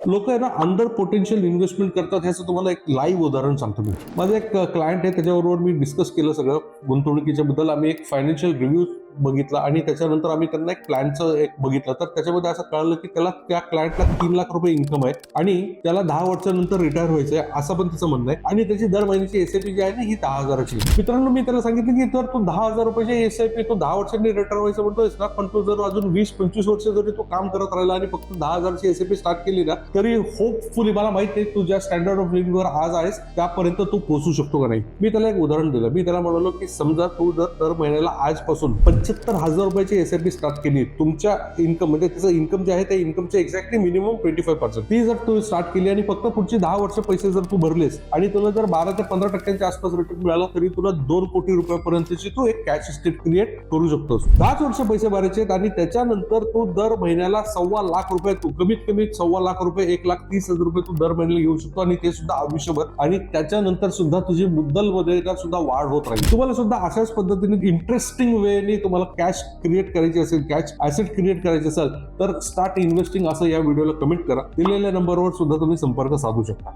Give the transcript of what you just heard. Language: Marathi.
लोक आहे ना अंडर पोटेन्शियल इन्व्हेस्टमेंट करतात, ह्याचं तुम्हाला एक लाईव्ह उदाहरण सांगतो मी. माझं एक क्लायंट आहे, त्याच्याबरोबर मी डिस्कस केलं सगळं गुंतवणुकीच्या बद्दल. आम्ही एक फायनान्शियल रिव्ह्यू बघितला आणि त्याच्यानंतर आम्ही त्यांना एक प्लॅनचं एक बघितलं. तर त्याच्यामध्ये असं कळलं की त्याला त्या क्लायंटला 3 लाख रुपये इन्कम आहे आणि त्याला 10 वर्षानंतर रिटायर व्हायचंय, असं पण तिचं म्हणणं आहे. आणि त्याची दर महिन्याची एसआयपी जी आहे ना, ही 10,000ची. मित्रांनो, मी त्याला सांगितलं की जर तू 10,000 रुपयाची एसआयपी तू 10 वर्षांनी रिटायर व्हायचं म्हणतोयस ना, पण तू जर अजून 20-25 वर्ष जरी तू काम करत राहिला आणि फक्त 10,000ची एसआयपी स्टार्ट केली ना, तरी होपफुली मला माहित नाही तू ज्या स्टँडर्ड ऑफ लिव्हिंग वर आज आहेस त्यापर्यंत तू पोहोचू शकतो का नाही. मी त्याला एक उदाहरण दिलं. मी त्याला म्हणालो की समजा तू जर दर महिन्याला आजपासून 75,000 रुपयाची एसआयपी स्टार्ट केली, तुमच्या इन्कम म्हणजे त्याचं इन्कम जे आहे त्या इन्कमचे एक्झॅक्टली मिनिमम 25%, ती जर तू स्टार्ट केली आणि फक्त पुढची 10 वर्ष पैसे जर तू भरलेस आणि तुला जर 12 ते 15% आसपास रिटर्न मिळाला, तरी तुला 2 कोटी रुपयापर्यंतची तू एक कॅश इस्टेट क्रिएट करू शकतोस. 10 वर्ष पैसे भरायचे आणि त्याच्यानंतर तू दर महिन्याला 1.25 लाख रुपये, तू कमीत कमी 1.25 लाख रुपये, 1,30,000 रुपये तू दर महिन्याला घेऊ शकतो आणि ते सुद्धा आयुष्यभर. आणि त्याच्यानंतर सुद्धा तुझी मुद्दल मध्ये सुद्धा वाढ होत राहील. तुम्हाला सुद्धा अशाच पद्धतीने इंटरेस्टिंग वेने तुम्हाला कॅश क्रिएट करायची असेल, कॅश ऍसेट क्रिएट करायचे असेल, तर स्टार्ट इन्व्हेस्टिंग असं या व्हिडिओला कमेंट करा. दिलेल्या नंबरवर सुद्धा तुम्ही संपर्क साधू शकता.